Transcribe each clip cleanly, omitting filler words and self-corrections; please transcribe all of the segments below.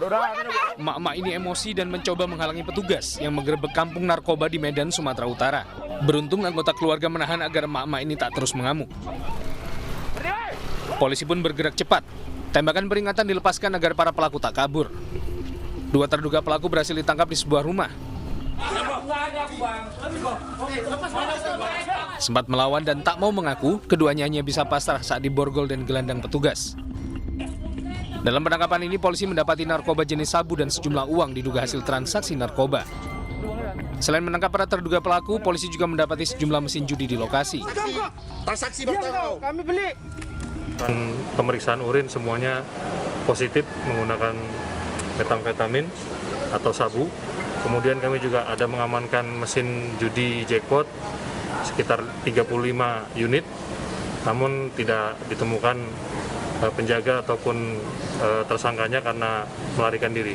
Emak-emak ini emosi dan mencoba menghalangi petugas yang menggerebek kampung narkoba di Medan, Sumatera Utara. Beruntung anggota keluarga menahan agar emak-emak ini tak terus mengamuk. Polisi pun bergerak cepat. Tembakan peringatan dilepaskan agar para pelaku tak kabur. Dua terduga pelaku berhasil ditangkap di sebuah rumah. Sempat melawan dan tak mau mengaku, keduanya hanya bisa pasrah saat diborgol dan gelandang petugas. Dalam penangkapan ini, polisi mendapati narkoba jenis sabu dan sejumlah uang diduga hasil transaksi narkoba. Selain menangkap para terduga pelaku, polisi juga mendapati sejumlah mesin judi di lokasi. Transaksi bertanggung. Kami beli. Pemeriksaan urin semuanya positif menggunakan metamfetamin atau sabu. Kemudian kami juga ada mengamankan mesin judi jackpot sekitar 35 unit, namun tidak ditemukan penjaga ataupun tersangkanya karena melarikan diri.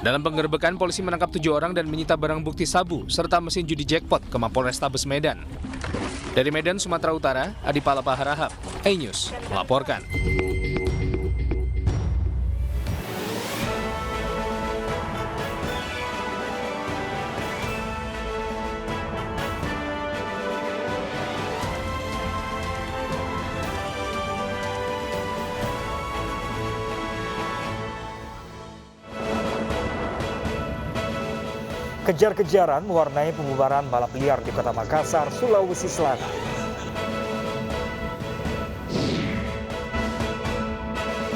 Dalam penggerbekan, polisi menangkap 7 orang dan menyita barang bukti sabu serta mesin judi jackpot ke Mapolrestabes Medan. Dari Medan, Sumatera Utara, Adi Palapa Harahap, iNews melaporkan. Kejar-kejaran mewarnai pembubaran balap liar di Kota Makassar, Sulawesi Selatan.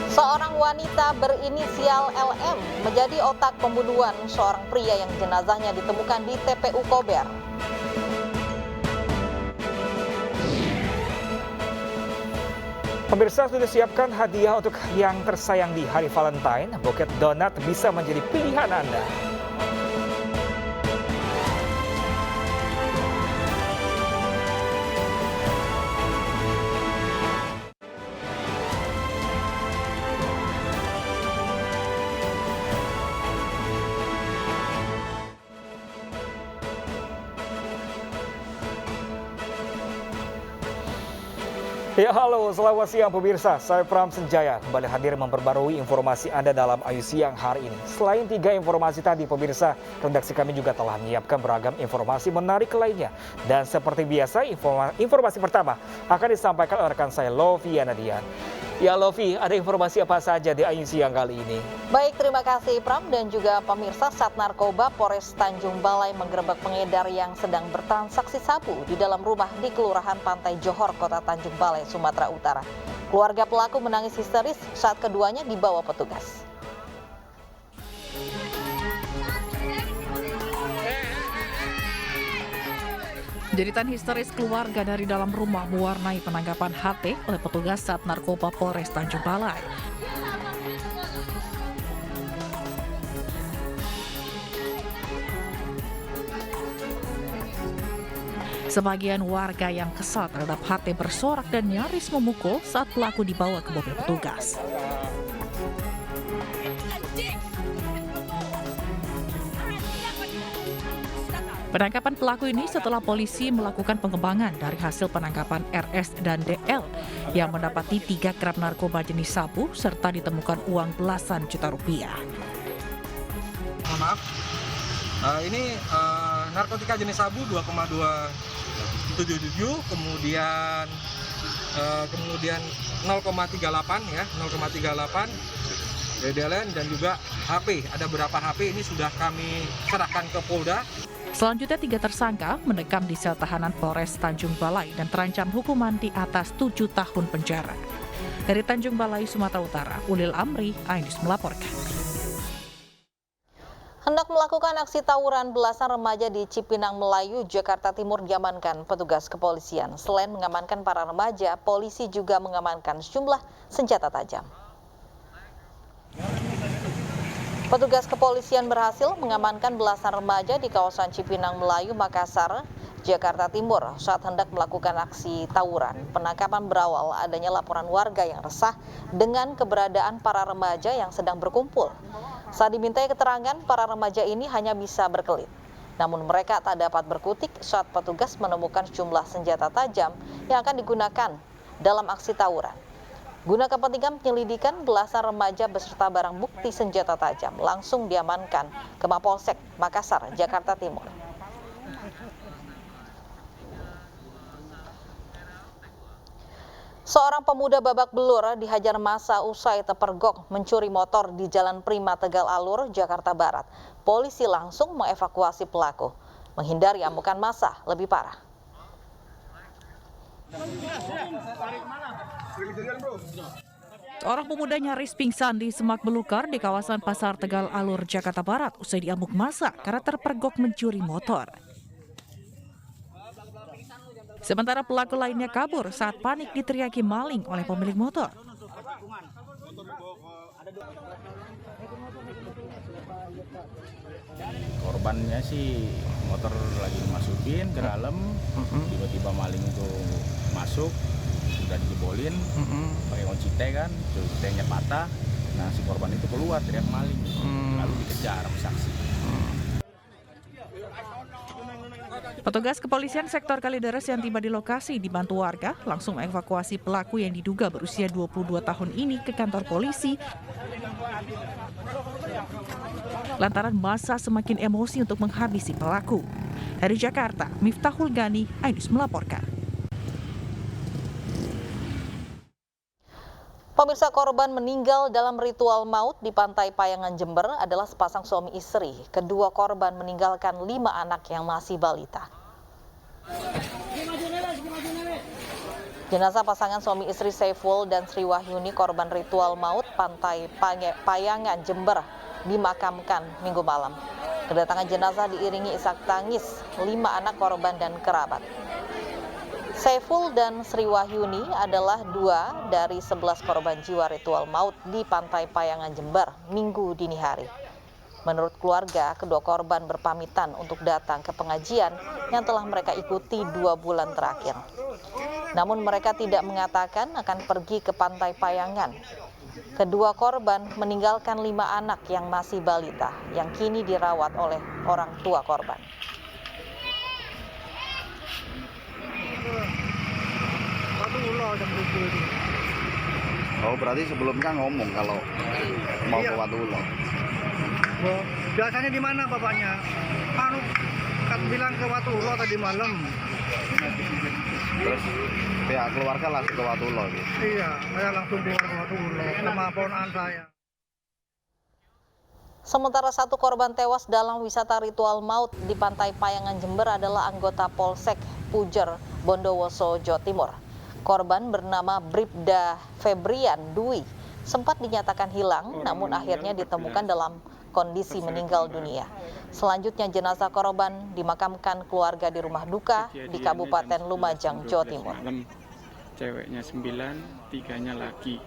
Seorang wanita berinisial LM menjadi otak pembunuhan seorang pria yang jenazahnya ditemukan di TPU Kober. Pemirsa, sudah siapkan hadiah untuk yang tersayang di hari Valentine. Buket donat bisa menjadi pilihan Anda. Ya, halo, selamat siang pemirsa. Saya Pram Senjaya kembali hadir memperbarui informasi Anda dalam Ayu Siang hari ini. Selain 3 informasi tadi pemirsa, redaksi kami juga telah menyiapkan beragam informasi menarik lainnya. Dan seperti biasa, informasi pertama akan disampaikan oleh rekan saya Lovi Anadian. Ya Lovi, ada informasi apa saja di Ayu Siang kali ini? Baik, terima kasih Pram dan juga pemirsa. Sat Narkoba Polres Tanjung Balai menggerebek pengedar yang sedang bertransaksi sabu di dalam rumah di Kelurahan Pantai Johor, Kota Tanjung Balai, Sumatera Utara. Keluarga pelaku menangis histeris saat keduanya dibawa petugas. Jeritan histeris keluarga dari dalam rumah mewarnai penangkapan HT oleh petugas Sat Narkoba Polres Tanjung Balai. Sebagian warga yang kesal terhadap HT bersorak dan nyaris memukul saat pelaku dibawa ke mobil petugas. Penangkapan pelaku ini setelah polisi melakukan pengembangan dari hasil penangkapan RS dan DL yang mendapati 3 gram narkoba jenis sabu serta ditemukan uang belasan juta rupiah. Maaf, ini narkotika jenis sabu 2,277, kemudian 0,38 ya, 0,38 DLN dan juga HP. Ada berapa HP ini sudah kami serahkan ke Polda. Selanjutnya 3 tersangka mendekam di sel tahanan Polres Tanjung Balai dan terancam hukuman di atas 7 tahun penjara. Dari Tanjung Balai, Sumatera Utara, Ulil Amri, iNews melaporkan. Hendak melakukan aksi tawuran, belasan remaja di Cipinang Melayu, Jakarta Timur diamankan petugas kepolisian. Selain mengamankan para remaja, polisi juga mengamankan sejumlah senjata tajam. Petugas kepolisian berhasil mengamankan belasan remaja di kawasan Cipinang Melayu, Makassar, Jakarta Timur saat hendak melakukan aksi tawuran. Penangkapan berawal adanya laporan warga yang resah dengan keberadaan para remaja yang sedang berkumpul. Saat dimintai keterangan, para remaja ini hanya bisa berkelit. Namun mereka tak dapat berkutik saat petugas menemukan sejumlah senjata tajam yang akan digunakan dalam aksi tawuran. Guna kepentingan penyelidikan, belasan remaja beserta barang bukti senjata tajam langsung diamankan ke Mapolsek Makassar, Jakarta Timur. Seorang pemuda babak belur dihajar massa usai terpergok mencuri motor di Jalan Prima Tegal Alur, Jakarta Barat. Polisi langsung mengevakuasi pelaku. Menghindari amukan massa lebih parah. Seorang pemuda nyaris pingsan di semak belukar di kawasan Pasar Tegal Alur, Jakarta Barat usai diamuk massa karena terpergok mencuri motor. Sementara pelaku lainnya kabur saat panik diteriaki maling oleh pemilik motor. Korbannya sih motor lagi dimasukin ke dalam, tiba-tiba maling itu masuk, sudah dijebolin, pakai kunci T kan, T-nya patah. Nah si korban itu keluar teriak maling, lalu dikejar sama saksi. Petugas kepolisian sektor Kalideres yang tiba di lokasi dibantu warga langsung mengevakuasi pelaku yang diduga berusia 22 tahun ini ke kantor polisi. Lantaran massa semakin emosi untuk menghabisi pelaku. Dari Jakarta, Miftahul Gani, Ainus melaporkan. Pemirsa, korban meninggal dalam ritual maut di Pantai Payangan, Jember adalah sepasang suami istri. Kedua korban meninggalkan 5 anak yang masih balita. Jenazah pasangan suami istri Saiful dan Sri Wahyuni korban ritual maut Pantai Payangan, Jember dimakamkan Minggu malam. Kedatangan jenazah diiringi isak tangis 5 anak korban dan kerabat. Saiful dan Sri Wahyuni adalah 2 dari 11 korban jiwa ritual maut di Pantai Payangan, Jember, Minggu dini hari. Menurut keluarga, kedua korban berpamitan untuk datang ke pengajian yang telah mereka ikuti 2 bulan terakhir. Namun mereka tidak mengatakan akan pergi ke Pantai Payangan. Kedua korban meninggalkan 5 anak yang masih balita yang kini dirawat oleh orang tua korban. Oh, berarti sebelumnya ngomong kalau mau ke Watulo. Biasanya di mana bapaknya? Kan bilang ke Watulo tadi malam. Terus pihak keluarga langsung ke Watulo gitu. Iya, saya langsung keluar ke Watulo sama ponakan saya. Sementara 1 korban tewas dalam wisata ritual maut di Pantai Payangan, Jember adalah anggota Polsek Pujer, Bondowoso, Jawa Timur. Korban bernama Bribda Febrian Dwi sempat dinyatakan hilang, namun akhirnya ditemukan dalam kondisi meninggal dunia. Selanjutnya jenazah korban dimakamkan keluarga di rumah duka di Kabupaten Lumajang, Jawa Timur. Ceweknya 9, 3-nya laki.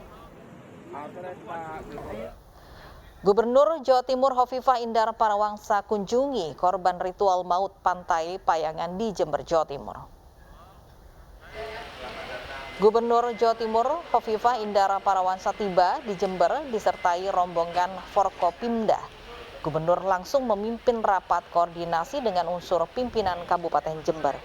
Gubernur Jawa Timur Hovifah Indar Parawangsa kunjungi korban ritual maut Pantai Payangan di Jember, Jawa Timur. Gubernur Jawa Timur Hovifah Indar Parawangsa tiba di Jember disertai rombongan Forkopimda. Gubernur langsung memimpin rapat koordinasi dengan unsur pimpinan Kabupaten Jember.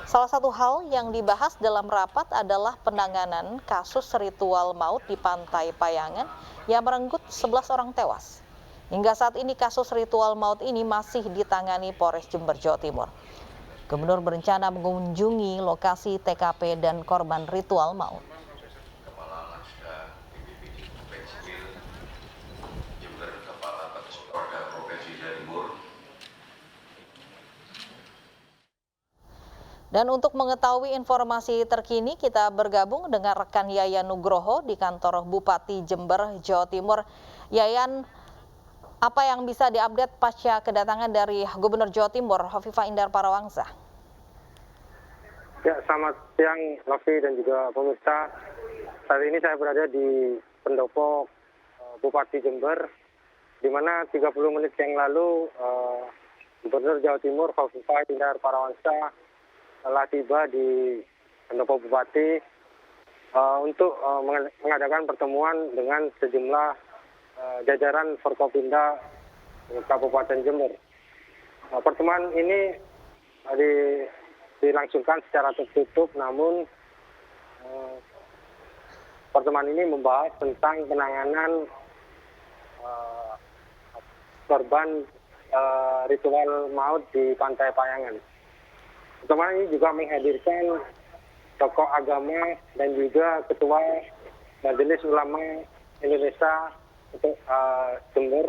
Salah satu hal yang dibahas dalam rapat adalah penanganan kasus ritual maut di Pantai Payangan yang merenggut 11 orang tewas. Hingga saat ini kasus ritual maut ini masih ditangani Polres Jember, Jawa Timur. Gubernur berencana mengunjungi lokasi TKP dan korban ritual maut. Dan untuk mengetahui informasi terkini, kita bergabung dengan rekan Yayan Nugroho di kantor Bupati Jember, Jawa Timur. Yayan, apa yang bisa diupdate pasca kedatangan dari Gubernur Jawa Timur, Hovifah Indar Parawangsa? Ya, selamat siang, Novi dan juga pemirsa. Saat ini saya berada di pendopo Bupati Jember, di mana 30 menit yang lalu Gubernur Jawa Timur, Hovifah Indar Parawangsa, telah tiba di pendopo Bupati untuk mengadakan pertemuan dengan sejumlah jajaran Forkopimda Kabupaten Jember. Pertemuan ini dilangsungkan secara tertutup, namun pertemuan ini membahas tentang penanganan korban ritual maut di Pantai Payangan. Pertemuan ini juga menghadirkan tokoh agama dan juga Ketua Majelis Ulama Indonesia untuk Jember,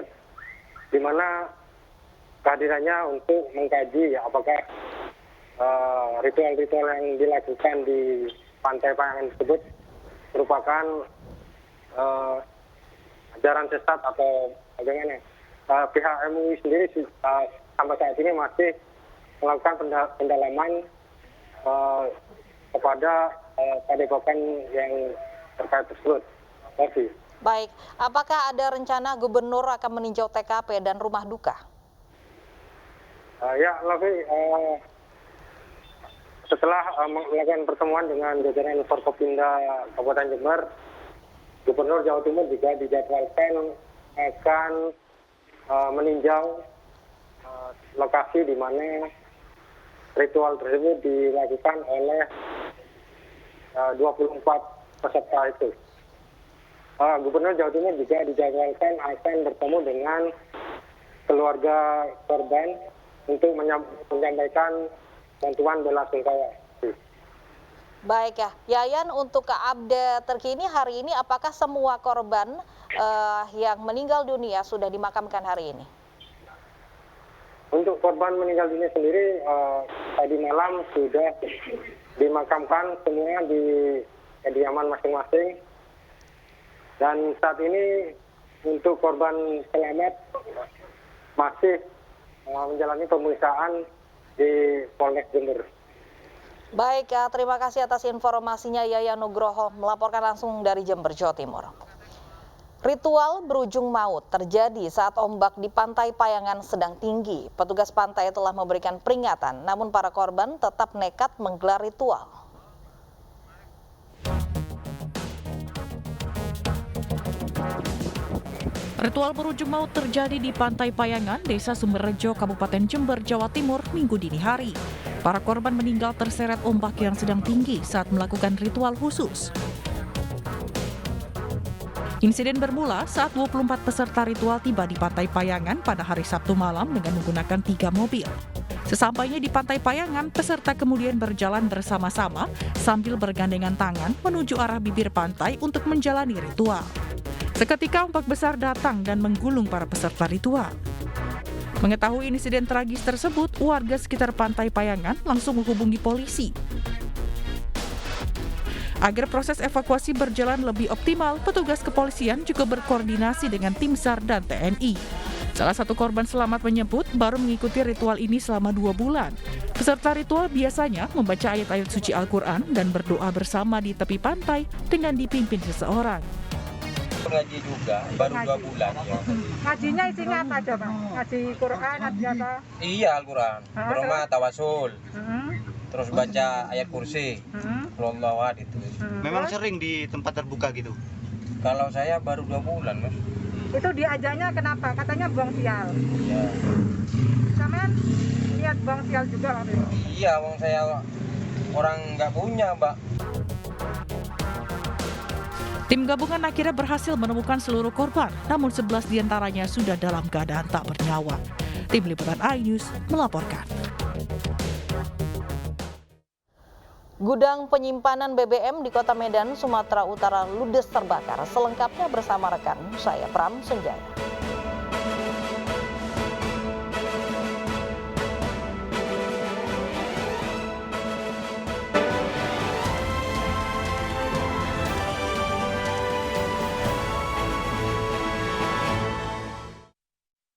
di mana kehadirannya untuk mengkaji apakah ritual-ritual yang dilakukan di Pantai Payangan tersebut merupakan ajaran sesat atau bagaimana. Pihak MUI sendiri sampai saat ini masih melakukan pendalaman kepada padepokan yang terkait tersebut. Terima. Baik, apakah ada rencana gubernur akan meninjau TKP dan rumah duka? Ya, Lavi, setelah melakukan pertemuan dengan jajaran Forkopimda Kabupaten Jember, Gubernur Jawa Timur juga dijadwalkan akan meninjau lokasi di mana ritual tersebut dilakukan oleh 24 peserta itu. Gubernur Jawa Timur juga dijadwalkan akan bertemu dengan keluarga korban untuk menyampaikan bantuan bela sungkawa. Baik ya, Yayan, untuk update terkini hari ini, apakah semua korban yang meninggal dunia sudah dimakamkan hari ini? Untuk korban meninggal dunia sendiri, tadi malam sudah dimakamkan semua di kediaman masing-masing. Dan saat ini untuk korban selamat masih menjalani pemeriksaan di Polres Jember. Baik, terima kasih atas informasinya Yayan Nugroho melaporkan langsung dari Jember, Jawa Timur. Ritual berujung maut terjadi saat ombak di Pantai Payangan sedang tinggi. Petugas pantai telah memberikan peringatan, namun para korban tetap nekat menggelar ritual. Ritual berujung maut terjadi di Pantai Payangan, Desa Sumberrejo, Kabupaten Jember, Jawa Timur, Minggu dini hari. Para korban meninggal terseret ombak yang sedang tinggi saat melakukan ritual khusus. Insiden bermula saat 24 peserta ritual tiba di Pantai Payangan pada hari Sabtu malam dengan menggunakan 3 mobil. Sesampainya di Pantai Payangan, peserta kemudian berjalan bersama-sama sambil bergandengan tangan menuju arah bibir pantai untuk menjalani ritual. Seketika ombak besar datang dan menggulung para peserta ritual. Mengetahui insiden tragis tersebut, warga sekitar Pantai Payangan langsung menghubungi polisi. Agar proses evakuasi berjalan lebih optimal, petugas kepolisian juga berkoordinasi dengan tim SAR dan TNI. Salah satu korban selamat menyebut baru mengikuti ritual ini selama 2 bulan. Peserta ritual biasanya membaca ayat-ayat suci Al-Quran dan berdoa bersama di tepi pantai dengan dipimpin seseorang. Ngaji juga, baru 2 bulan ya. Ngajinya isinya apa aja, Bang? Ngaji Quran, ngaji apa? Iya, Al-Quran. Berdoa tawasul. Terus baca ayat kursi. Allahumma itu. Memang sering di tempat terbuka gitu? Kalau saya baru 2 bulan, Mas. Itu diajaknya kenapa? Katanya buang sial. Iya. Sampean lihat buang sial juga waktu itu? Iya, wong saya orang nggak punya, Mbak. Tim gabungan akhirnya berhasil menemukan seluruh korban, namun 11 diantaranya sudah dalam keadaan tak bernyawa. Tim Liputan iNews melaporkan. Gudang penyimpanan BBM di Kota Medan, Sumatera Utara ludes terbakar. Selengkapnya bersama rekan saya Pram Senjaya.